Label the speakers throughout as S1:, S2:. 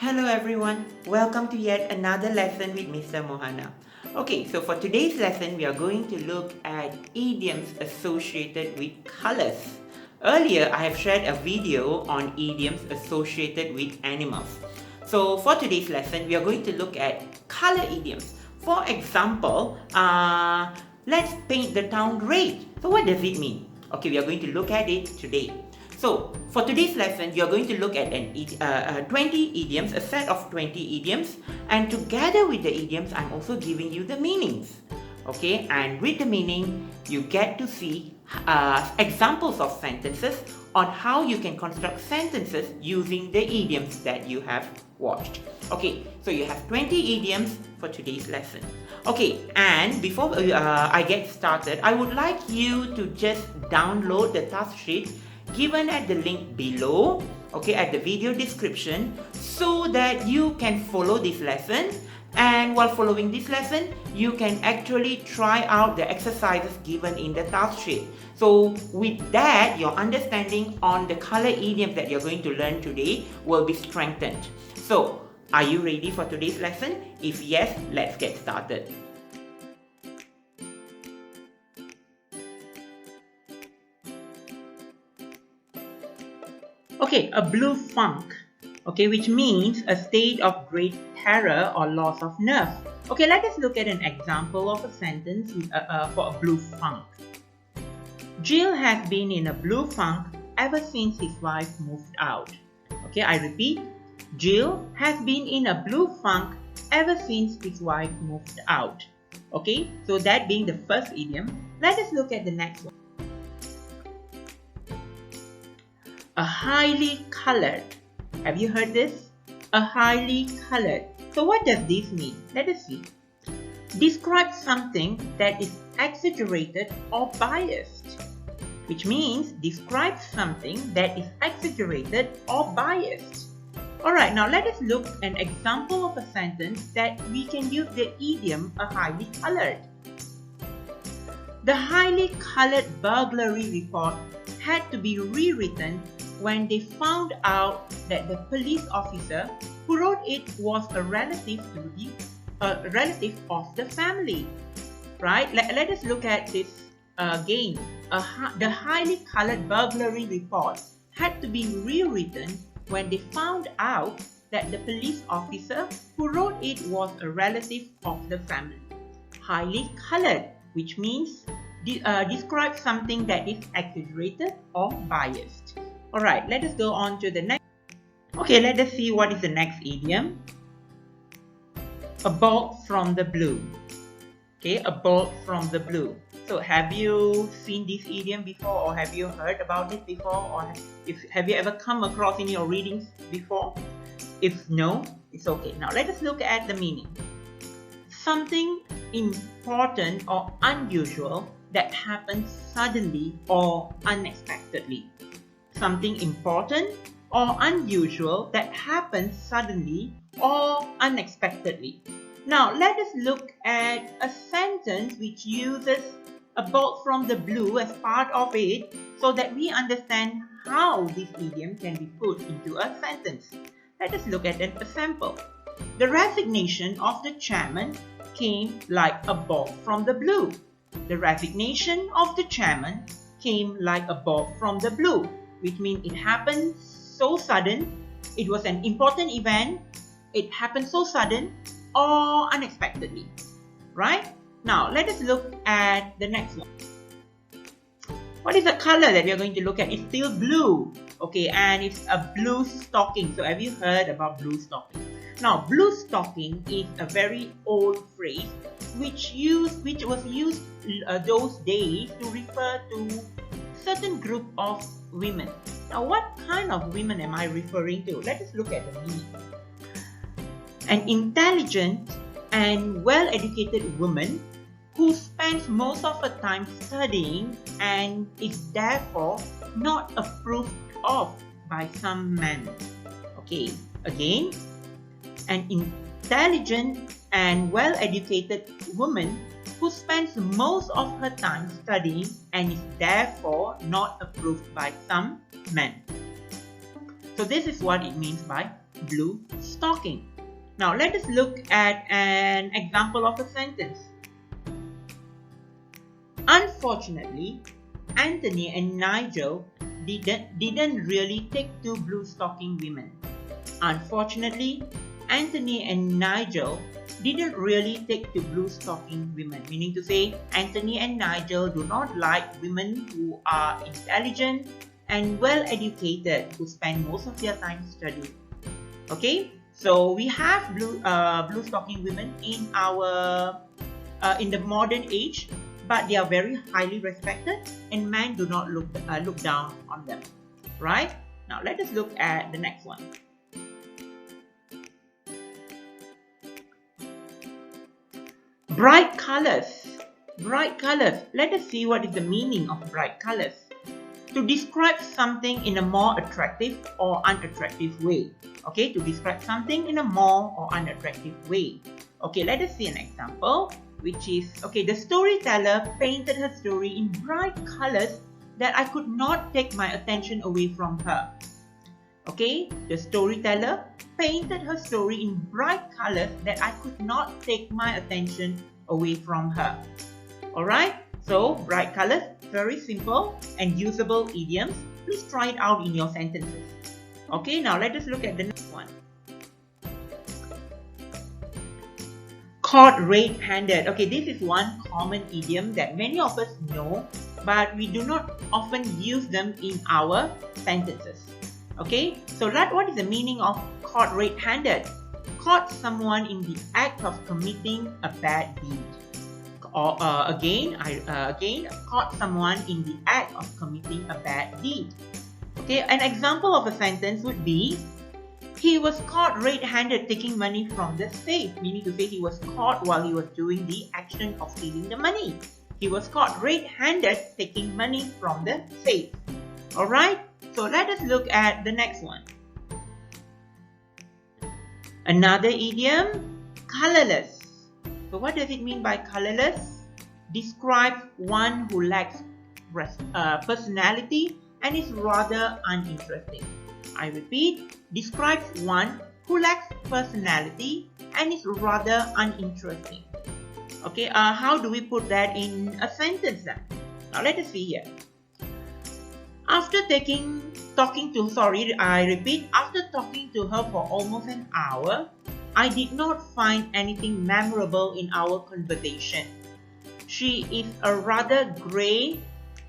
S1: Hello everyone, welcome to yet another lesson with Mr. Mohana. Okay, so for today's lesson we are going to look at idioms associated with colors. Earlier I have shared a video on idioms associated with animals. So for today's lesson we are going to look at color idioms. For example, let's paint the town red. So what does it mean? Okay, we are going to look at it today. So, for today's lesson, you're going to look at 20 idioms, a set of 20 idioms, and together with the idioms, I'm also giving you the meanings. Okay, and with the meaning, you get to see examples of sentences on how you can construct sentences using the idioms that you have watched. Okay, so you have 20 idioms for today's lesson. Okay, and before I get started, I would like you to just download the task sheet given at the link below, okay, at the video description, so that you can follow this lesson. And while following this lesson, you can actually try out the exercises given in the task sheet. So with that, your understanding on the color idioms that you're going to learn today will be strengthened. So, are you ready for today's lesson? If yes, let's get started. Okay, a blue funk, okay, which means a state of great terror or loss of nerve. Okay, let us look at an example of a sentence for a blue funk. Jill has been in a blue funk ever since his wife moved out. Okay, I repeat, Jill has been in a blue funk ever since his wife moved out. Okay, so that being the first idiom, let us look at the next one. A highly colored. Have you heard this? A highly colored. So what does this mean? Let us see. Describe something that is exaggerated or biased. Which means describe something that is exaggerated or biased. Alright, now let us look at an example of a sentence that we can use the idiom a highly colored. The highly colored burglary report had to be rewritten when they found out that the police officer who wrote it was a relative of the family. Right? Let us look at this again. The highly colored burglary report had to be rewritten when they found out that the police officer who wrote it was a relative of the family. Highly colored, which means describe something that is exaggerated or biased. Alright, let us go on to the next. Okay, let us see what is the next idiom. A bolt from the blue. Okay, a bolt from the blue. So have you seen this idiom before, or have you heard about it before, or have you ever come across in your readings before? If no, it's okay. Now let us look at the meaning. Something important or unusual that happens suddenly or unexpectedly. Something important or unusual that happens suddenly or unexpectedly. Now, let us look at a sentence which uses a bolt from the blue as part of it so that we understand how this idiom can be put into a sentence. Let us look at an example. The resignation of the chairman came like a bolt from the blue. The resignation of the chairman came like a bolt from the blue, which means it happened so sudden, it was an important event, it happened so sudden or unexpectedly. Right? Now, let us look at the next one. What is the color that we are going to look at? It's still blue. Okay, and it's a bluestocking. So have you heard about bluestocking? Now, bluestocking is a very old phrase which was used those days to refer to certain group of women. Now, what kind of women am I referring to? Let us look at the meaning. An intelligent and well-educated woman who spends most of her time studying and is therefore not approved of by some men. Okay, again, an intelligent and well-educated woman who spends most of her time studying and is therefore not approved by some men. So this is what it means by blue stocking. Now let us look at an example of a sentence. Unfortunately, Anthony and Nigel didn't really take to blue stocking women. Unfortunately, Anthony and Nigel didn't really take to blue stocking women, meaning to say Anthony and Nigel do not like women who are intelligent and well educated, who spend most of their time studying. Okay, so we have blue stocking women in our in the modern age, but they are very highly respected and men do not look down on them, right? Now let us look at the next one. Bright colors. Bright colors. Let us see what is the meaning of bright colors. To describe something in a more attractive or unattractive way. Okay, to describe something in a more or unattractive way. Okay, let us see an example, which is, okay, the storyteller painted her story in bright colors that I could not take my attention away from her. Okay, the storyteller painted her story in bright colors that I could not take my attention away from her. Alright, so bright colors, very simple and usable idioms. Please try it out in your sentences. Okay, now let us look at the next one. Caught red-handed. Okay, this is one common idiom that many of us know, but we do not often use them in our sentences. Okay, so what is the meaning of caught red-handed? Caught someone in the act of committing a bad deed. Or again, caught someone in the act of committing a bad deed. Okay, an example of a sentence would be, he was caught red-handed taking money from the safe, meaning to say he was caught while he was doing the action of stealing the money. He was caught red-handed taking money from the safe. Alright, so let us look at the next one. Another idiom, colourless. So what does it mean by colourless? Describes one who lacks personality and is rather uninteresting. I repeat, describes one who lacks personality and is rather uninteresting. Okay, how do we put that in a sentence then? Now let us see here. After talking to her for almost an hour, I did not find anything memorable in our conversation. She is a rather grey,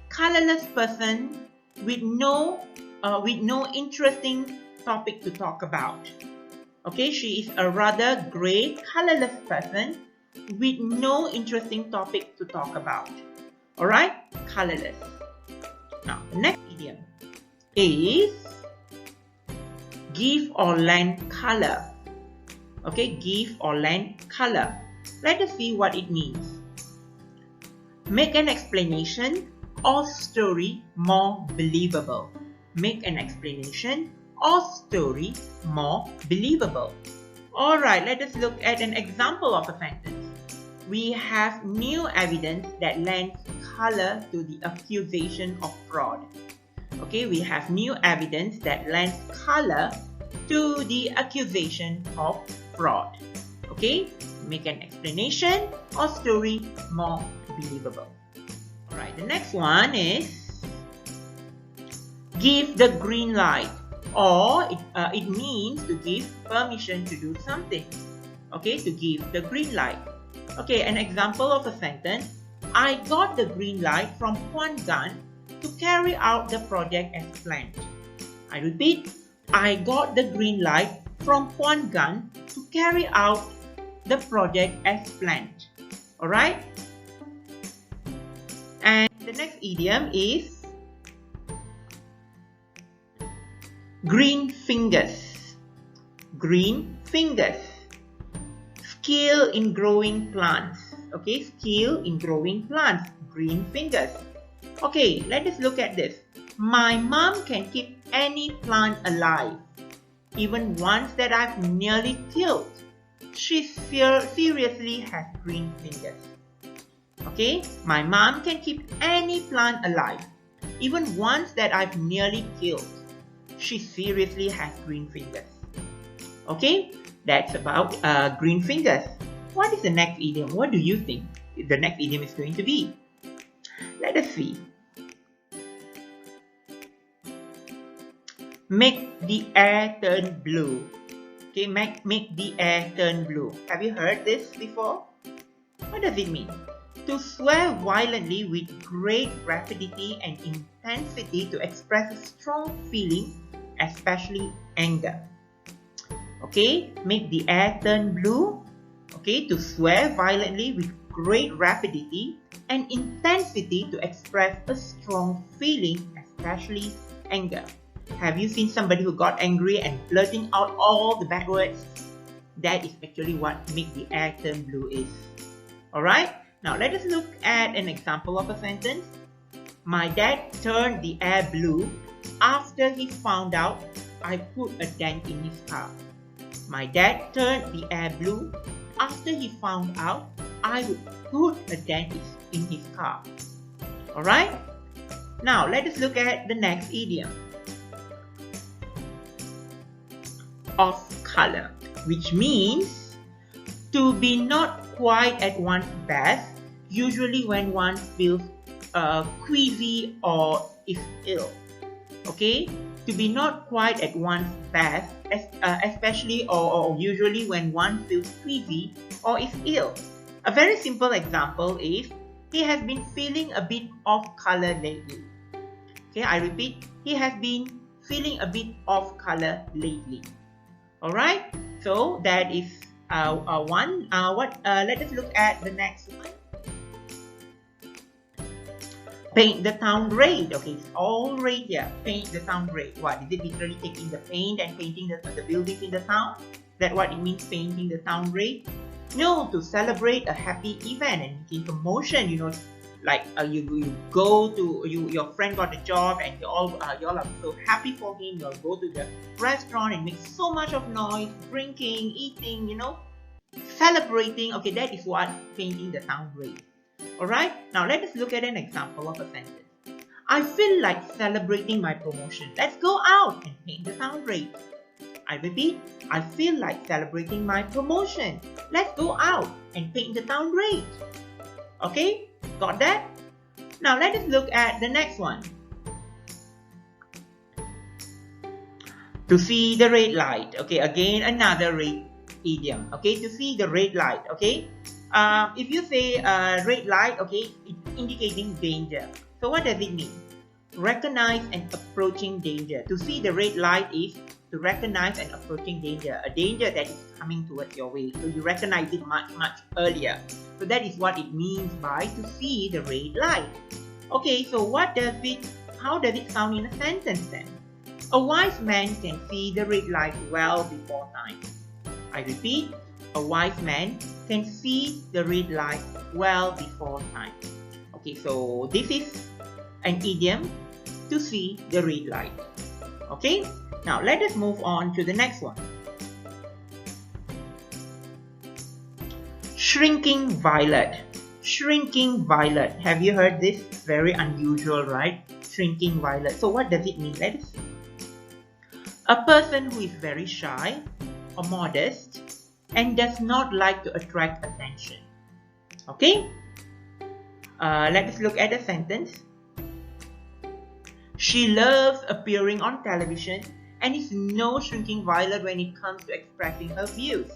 S1: colourless person with no interesting topic to talk about. Okay, she is a rather grey, colourless person with no interesting topic to talk about. Alright, colourless. Now, the next idiom is give or lend colour. Okay, give or lend colour. Let us see what it means. Make an explanation or story more believable. Make an explanation or story more believable. Alright, let us look at an example of a sentence. We have new evidence that lends colour to the accusation of fraud. Okay, we have new evidence that lends colour to the accusation of fraud. Okay, make an explanation or story more believable. Alright, the next one is give the green light, or it means to give permission to do something. Okay, to give the green light. Okay, an example of a sentence. I got the green light from Juan Gan to carry out the project as planned. I repeat, I got the green light from Juan Gan to carry out the project as planned. Alright? And the next idiom is green fingers. Green fingers. Skill in growing plants. Okay, skill in growing plants. Green fingers. Okay, let us look at this. My mom can keep any plant alive, even ones that I've nearly killed. She seriously has green fingers. Okay, my mom can keep any plant alive, even ones that I've nearly killed. She seriously has green fingers. Okay, that's about green fingers. What is the next idiom? What do you think the next idiom is going to be? Let us see. Make the air turn blue. Okay, make the air turn blue. Have you heard this before? What does it mean? To swear violently with great rapidity and intensity to express a strong feeling, especially anger. Okay, make the air turn blue. Okay, to swear violently with great rapidity and intensity to express a strong feeling, especially anger. Have you seen somebody who got angry and blurting out all the bad words? That is actually what make the air turn blue is. Alright, now let us look at an example of a sentence. My dad turned the air blue after he found out I put a dent in his car. My dad turned the air blue after he found out I would put a dent in his car. Alright, now let us look at the next idiom. Off color, which means to be not quite at one's best, usually when one feels queasy or is ill. Okay, to be not quite at one's best, especially or usually when one feels queasy or is ill. A very simple example is, he has been feeling a bit off color lately. Okay, I repeat, he has been feeling a bit off color lately. Alright, so that is one. Let us look at the next one. Paint the town red. Okay, it's all red here. Paint the town red. What? Is it literally taking the paint and painting the buildings in the town? Is that what it means, painting the town red? No, to celebrate a happy event and making commotion, you know, like you go to your friend got a job and you all are so happy for him. You'll go to the restaurant and make so much of noise, drinking, eating, you know, celebrating. Okay, that is what painting the town red. Alright, now let us look at an example of a sentence. I feel like celebrating my promotion. Let's go out and paint the town red. I repeat, I feel like celebrating my promotion. Let's go out and paint the town red. Okay, got that? Now let us look at the next one. To see the red light. Okay, again another red idiom. Okay, to see the red light. Okay, if you say red light, okay, it's indicating danger. So what does it mean? Recognize an approaching danger. To see the red light is to recognize an approaching danger, a danger that is coming towards your way. So you recognize it much earlier. So that is what it means by to see the red light. Okay, so how does it sound in a sentence then? A wise man can see the red light well before time. I repeat, a wise man can see the red light well before time. Okay, so this is an idiom, to see the red light. Okay, now let us move on to the next one. Shrinking violet. Shrinking violet. Have you heard this? Very unusual, right? Shrinking violet. So what does it mean? Let us see. A person who is very shy or modest and does not like to attract attention. Okay? Let us look at a sentence. She loves appearing on television and is no shrinking violet when it comes to expressing her views.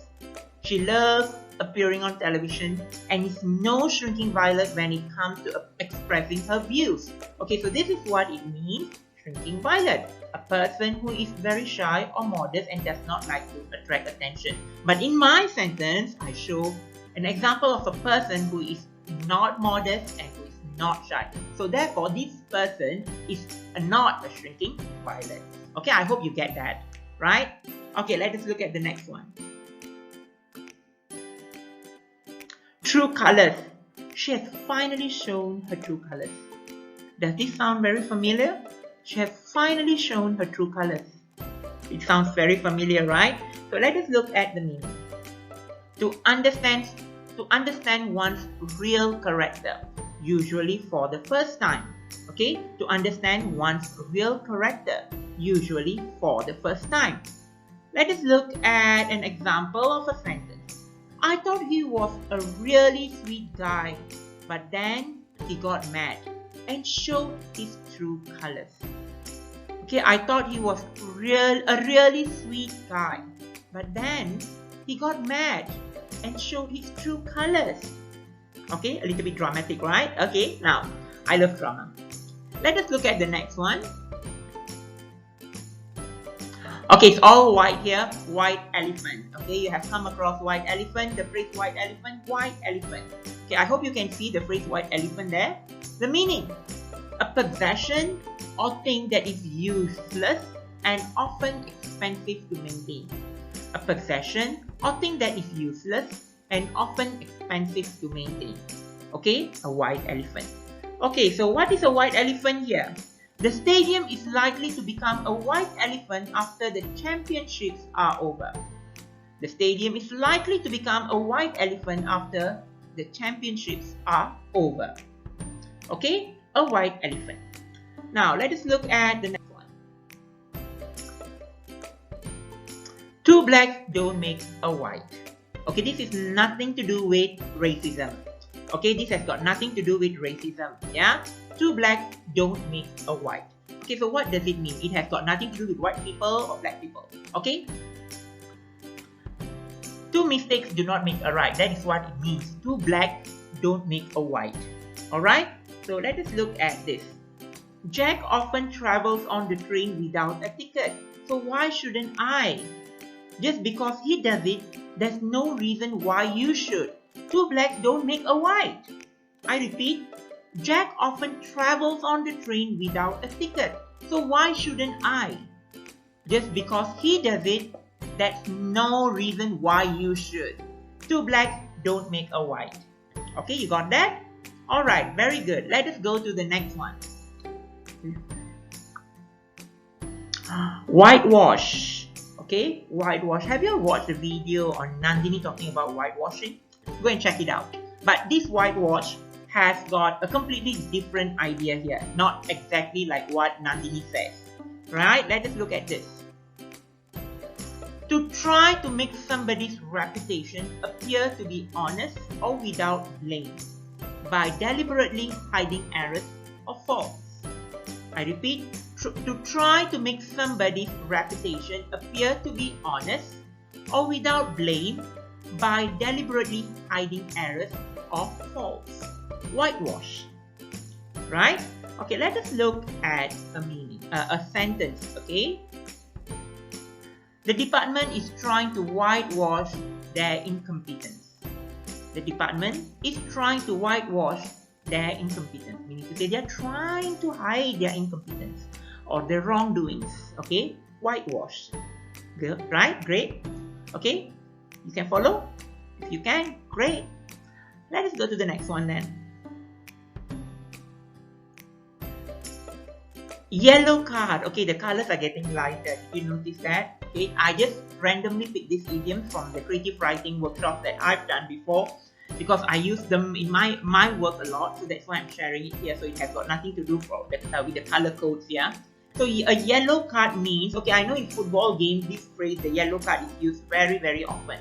S1: She loves appearing on television and is no shrinking violet when it comes to expressing her views. Okay, so this is what it means, shrinking violet. A person who is very shy or modest and does not like to attract attention. But in my sentence, I show an example of a person who is not modest and who is not shy. So therefore, this person is not a shrinking violet. Okay, I hope you get that, right? Okay, let us look at the next one. True colors. She has finally shown her true colors. Does this sound very familiar? She has finally shown her true colors. It sounds very familiar, right? So let us look at the meaning. To understand one's real character, usually for the first time. Okay? To understand one's real character, usually for the first time. Let us look at an example of a sentence. I thought he was a really sweet guy, but then he got mad and showed his true colors. Okay, I thought he was a really sweet guy, but then he got mad and showed his true colors. Okay, a little bit dramatic, right? Okay, now, I love drama. Let us look at the next one. Okay, it's all white here. White elephant. Okay, you have come across white elephant, the phrase white elephant, white elephant. Okay, I hope you can see the phrase white elephant there. The meaning: a possession or thing that is useless and often expensive to maintain. A possession or thing that is useless and often expensive to maintain. Okay, a white elephant. Okay, so what is a white elephant here? The stadium is likely to become a white elephant after the championships are over. The stadium is likely to become a white elephant after the championships are over. Okay, a white elephant. Now, let us look at the next one. Two blacks don't make a white. Okay, this is nothing to do with racism. Okay, this has got nothing to do with racism. Yeah, two blacks don't make a white. Okay, so what does it mean? It has got nothing to do with white people or black people. Okay, two mistakes do not make a right. That is what it means. Two blacks don't make a white. Alright, so let us look at this. Jack often travels on the train without a ticket. So why shouldn't I? Just because he does it, there's no reason why you should. Two blacks don't make a white. I repeat, Jack often travels on the train without a ticket. So why shouldn't I? Just because he does it, that's no reason why you should. Two blacks don't make a white. Okay, you got that? Alright, very good. Let us go to the next one. Whitewash. Okay, whitewash. Have you watched the video on Nandini talking about whitewashing? Go and check it out. But this whitewash has got a completely different idea here. Not exactly like what Nandini says. Right? Let us look at this. To try to make somebody's reputation appear to be honest or without blame by deliberately hiding errors or faults. I repeat, to try to make somebody's reputation appear to be honest or without blame by deliberately hiding errors or faults. Whitewash. Right? Okay, let us look at a meaning, a sentence, okay? The department is trying to whitewash their incompetence. The department is trying to whitewash their incompetence, meaning to say they are trying to hide their incompetence or their wrongdoings. Okay, whitewash. Good, right? Great. Okay, you can follow? If you can, great. Let us go to the next one then. Yellow card. Okay, the colors are getting lighter. Did you notice that? Okay, I just randomly picked this idiom from the creative writing workshop that I've done before, because I use them in my work a lot, so that's why I'm sharing it here. So it has got nothing to do with the color codes here. So a yellow card means, okay, I know in football games this phrase, the yellow card, is used very, very often.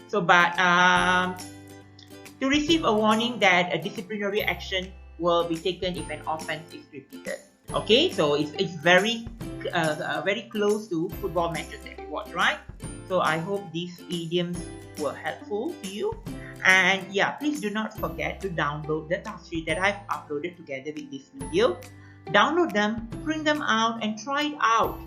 S1: So, but to receive a warning that a disciplinary action will be taken if an offense is repeated. Okay, so it's very close to football matches that we watch, right? So I hope these idioms were helpful to you. And yeah, please do not forget to download the task sheet that I've uploaded together with this video. Download them, print them out, and try it out.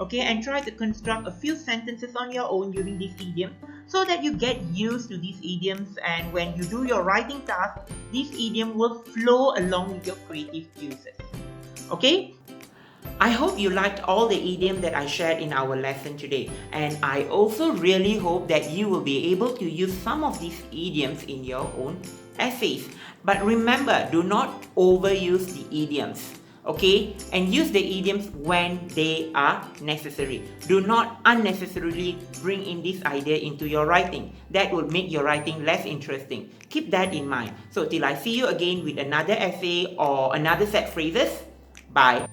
S1: Okay, and try to construct a few sentences on your own using this idiom so that you get used to these idioms, and when you do your writing task, this idiom will flow along with your creative uses. Okay? I hope you liked all the idioms that I shared in our lesson today, and I also really hope that you will be able to use some of these idioms in your own essays. But remember, do not overuse the idioms. Okay, and use the idioms when they are necessary. Do not unnecessarily bring in this idea into your writing. That will make your writing less interesting. Keep that in mind. So till I see you again with another essay or another set phrases, bye.